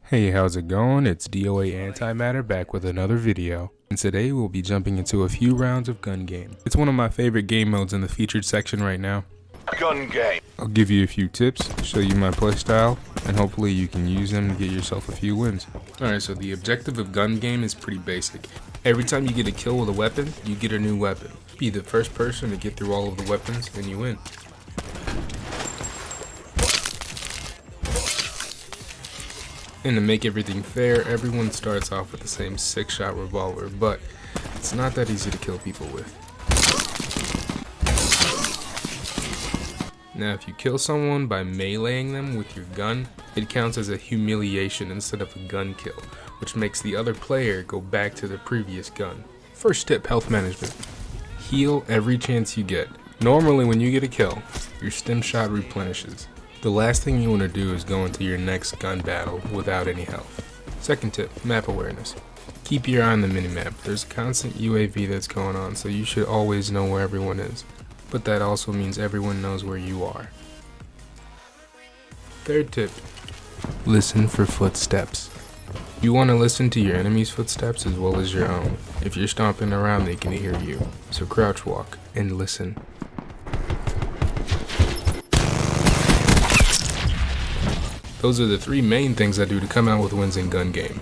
Hey, how's it going? It's DOA Antimatter back with another video. And today we'll be jumping into a few rounds of gun game. It's one of my favorite game modes in the featured section right now. Gun game. I'll give you a few tips, show you my playstyle, and hopefully you can use them to get yourself a few wins. Alright, so the objective of gun game is pretty basic. Every time you get a kill with a weapon, you get a new weapon. Be the first person to get through all of the weapons, and you win. And to make everything fair, everyone starts off with the same 6-shot revolver, but it's not that easy to kill people with. Now if you kill someone by meleeing them with your gun, it counts as a humiliation instead of a gun kill, which makes the other player go back to the previous gun. First tip, health management. Heal every chance you get. Normally when you get a kill, your stim shot replenishes. The last thing you want to do is go into your next gun battle without any health. Second tip, map awareness. Keep your eye on the minimap. There's a constant UAV that's going on, so you should always know where everyone is. But that also means everyone knows where you are. Third tip, listen for footsteps. You want to listen to your enemy's footsteps as well as your own. If you're stomping around, they can hear you. So crouch walk and listen. Those are the 3 main things I do to come out with wins in gun game.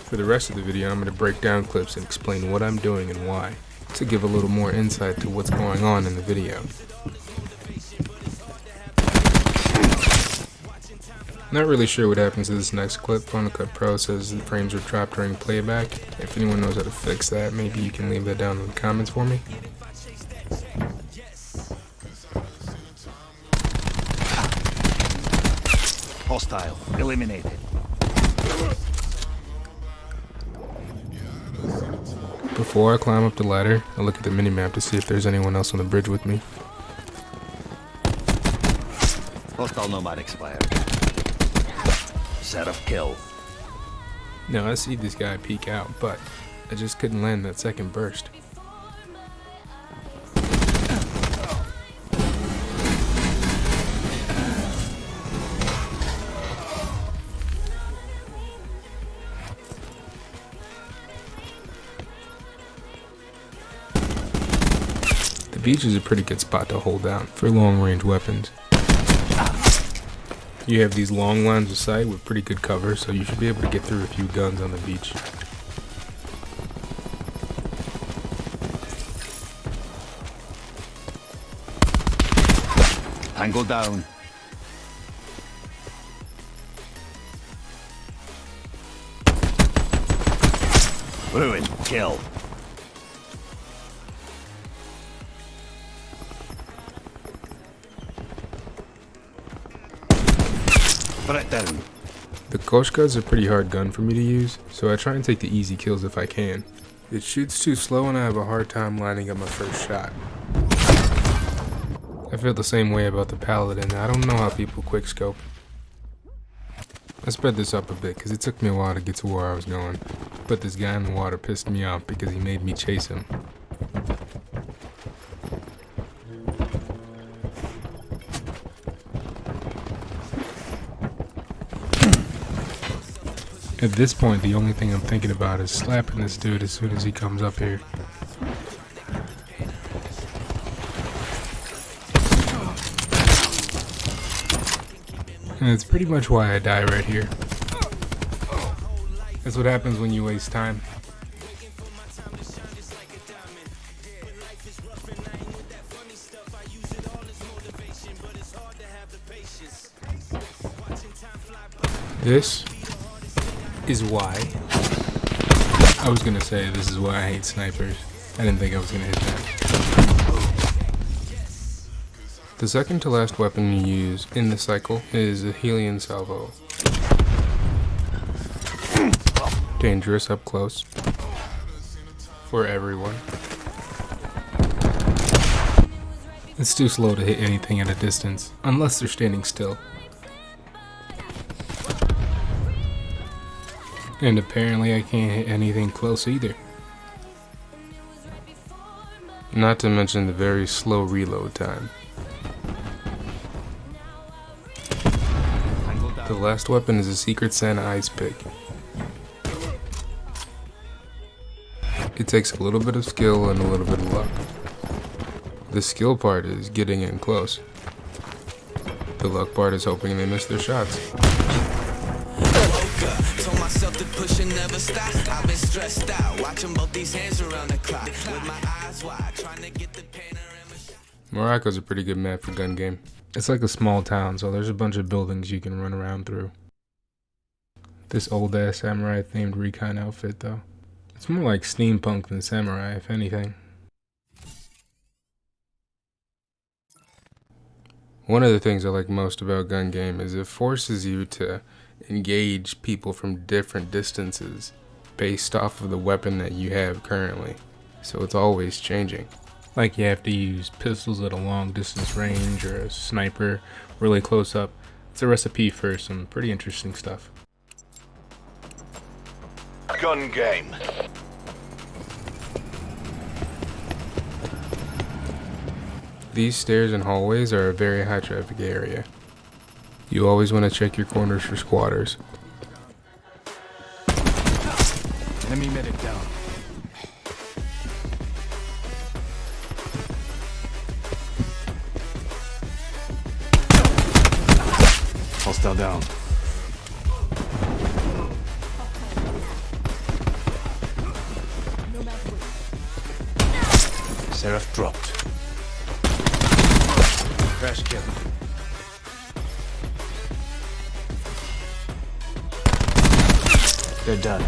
For the rest of the video, I'm going to break down clips and explain what I'm doing and why, to give a little more insight to what's going on in the video. Not really sure what happens to this next clip. Final Cut Pro says the frames are dropped during playback. If anyone knows how to fix that, maybe you can leave that down in the comments for me. Hostile. Eliminated. Before I climb up the ladder, I look at the minimap to see if there's anyone else on the bridge with me. Hostile nomad expired. Set of kill. Now I see this guy peek out, but I just couldn't land that second burst. The beach is a pretty good spot to hold down for long-range weapons. You have these long lines of sight with pretty good cover, so you should be able to get through a few guns on the beach. Angle down. Ruin. Kill. Threat down. The Koshka is a pretty hard gun for me to use, so I try and take the easy kills if I can. It shoots too slow and I have a hard time lining up my first shot. I feel the same way about the Paladin. I don't know how people quickscope. I sped this up a bit because it took me a while to get to where I was going, but this guy in the water pissed me off because he made me chase him. At this point, the only thing I'm thinking about is slapping this dude as soon as he comes up here. And that's pretty much why I die right here. That's what happens when you waste time. This is why I was gonna say this is why I hate snipers. I didn't think I was gonna hit that. The second to last weapon you use in the cycle is a Helion salvo. Dangerous up close for everyone. It's too slow to hit anything at a distance unless they're standing still. And apparently I can't hit anything close either. Not to mention the very slow reload time. The last weapon is a Secret Santa ice pick. It takes a little bit of skill and a little bit of luck. The skill part is getting in close. The luck part is hoping they miss their shots. Told myself to push and never stop. I've been stressed out, watching both these hands around the clock. With my eyes wide, trying to get the panorama shot. Morocco's a pretty good map for gun game. It's like a small town, so there's a bunch of buildings you can run around through. This old ass samurai themed recon outfit though. It's more like steampunk than samurai, if anything. One of the things I like most about gun game is it forces you to engage people from different distances based off of the weapon that you have currently. So it's always changing. Like you have to use pistols at a long distance range or a sniper really close up. It's a recipe for some pretty interesting stuff. Gun game. These stairs and hallways are a very high traffic area. You always want to check your corners for squatters. Enemy medic down. Hostile down. Seraph dropped. Crash kill. They're done.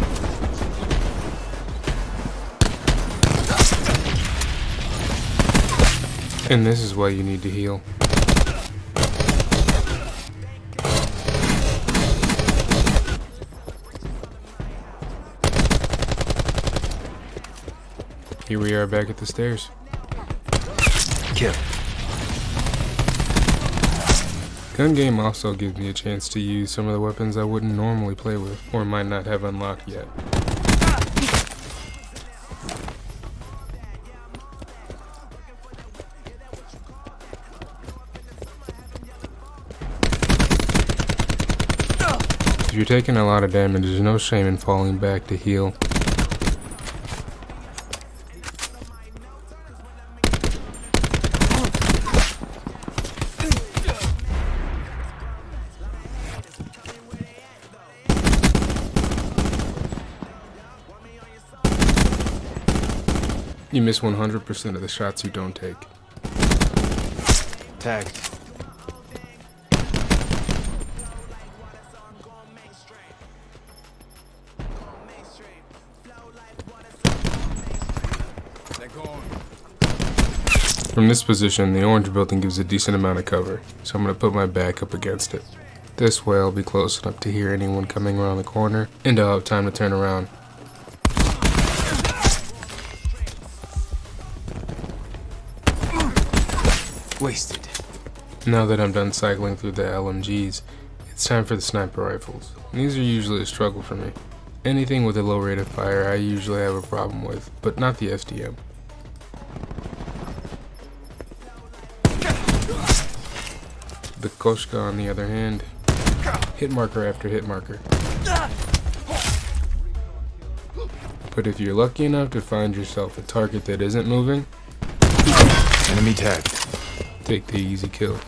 And this is why you need to heal. Here we are back at the stairs. Kill. Gun game also gives me a chance to use some of the weapons I wouldn't normally play with, or might not have unlocked yet. If you're taking a lot of damage, there's no shame in falling back to heal. You miss 100% of the shots you don't take. Tagged. From this position, the orange building gives a decent amount of cover, so I'm going to put my back up against it. This way I'll be close enough to hear anyone coming around the corner, and I'll have time to turn around. Wasted. Now that I'm done cycling through the LMGs, it's time for the sniper rifles. These are usually a struggle for me. Anything with a low rate of fire I usually have a problem with, but not the SDM. The Koshka, on the other hand, hit marker after hit marker. But if you're lucky enough to find yourself a target that isn't moving, Enemy tagged. take the easy kill.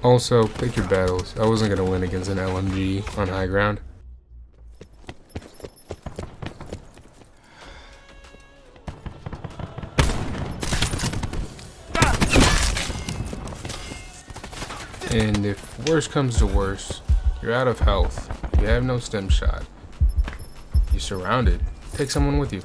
Also, pick your battles. I wasn't going to win against an LMG on high ground. And if worse comes to worse, you're out of health, you have no stem shot, you're surrounded, take someone with you.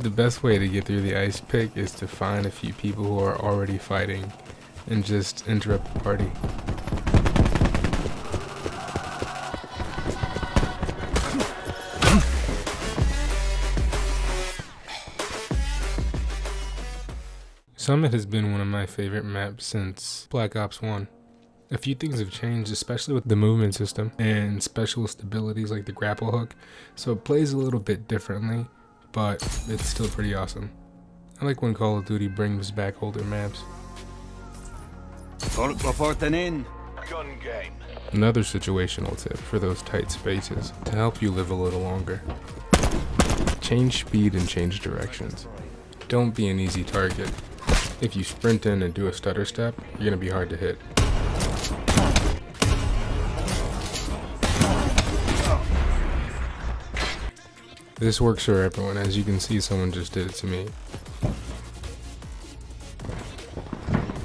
The best way to get through the ice pick is to find a few people who are already fighting and just interrupt the party. Summit has been one of my favorite maps since Black Ops 1. A few things have changed, especially with the movement system and specialist abilities like the grapple hook, so it plays a little bit differently, but it's still pretty awesome. I like when Call of Duty brings back older maps. Reporting in. Gun game. Another situational tip for those tight spaces to help you live a little longer. Change speed and change directions. Don't be an easy target. If you sprint in and do a stutter step, you're gonna be hard to hit. This works for everyone. As you can see, someone just did it to me.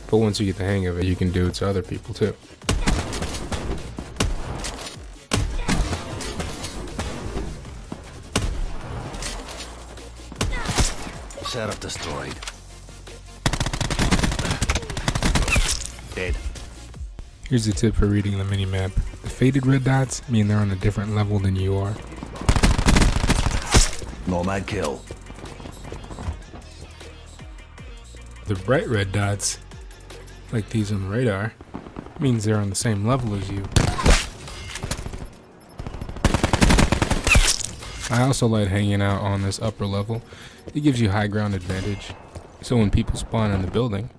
But once you get the hang of it, you can do it to other people too. Sheriff destroyed. Dead. Here's a tip for reading the minimap. The faded red dots mean they're on a different level than you are. Nomad kill. The bright red dots, like these on the radar, means they're on the same level as you. I also like hanging out on this upper level. It gives you high ground advantage. So when people spawn in the building,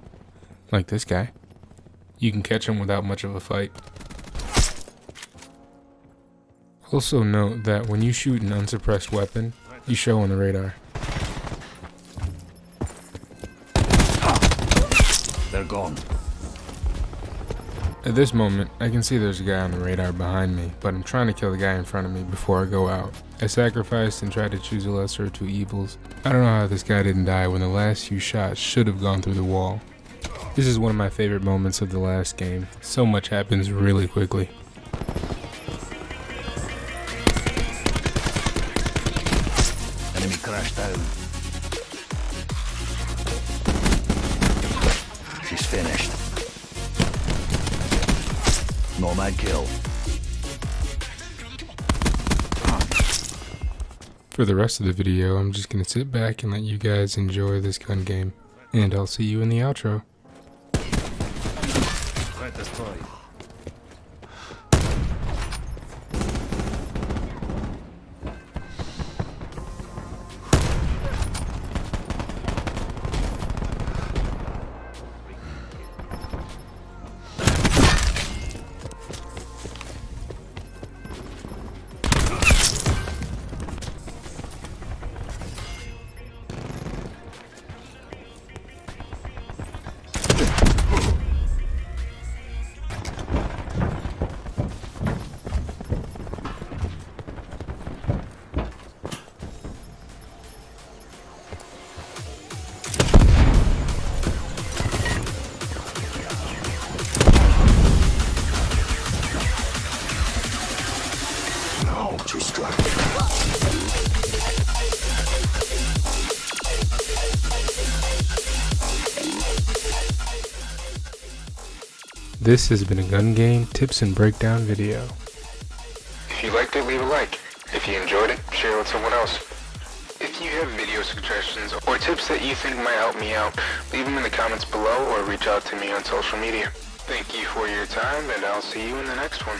like this guy, you can catch them without much of a fight. Also note that when you shoot an unsuppressed weapon, you show on the radar. They're gone. At this moment, I can see there's a guy on the radar behind me, but I'm trying to kill the guy in front of me before I go out. I sacrificed and tried to choose a lesser of two evils. I don't know how this guy didn't die when the last few shots should have gone through the wall. This is one of my favorite moments of the last game. So much happens really quickly. Enemy crashed down. She's finished. Nomad kill. For the rest of the video, I'm just going to sit back and let you guys enjoy this gun game. And I'll see you in the outro. Threat destroyed. This has been a gun game tips and breakdown video. If you liked it, leave a like. If you enjoyed it, share it with someone else. If you have video suggestions or tips that you think might help me out, leave them in the comments below or reach out to me on social media. Thank you for your time, and I'll see you in the next one.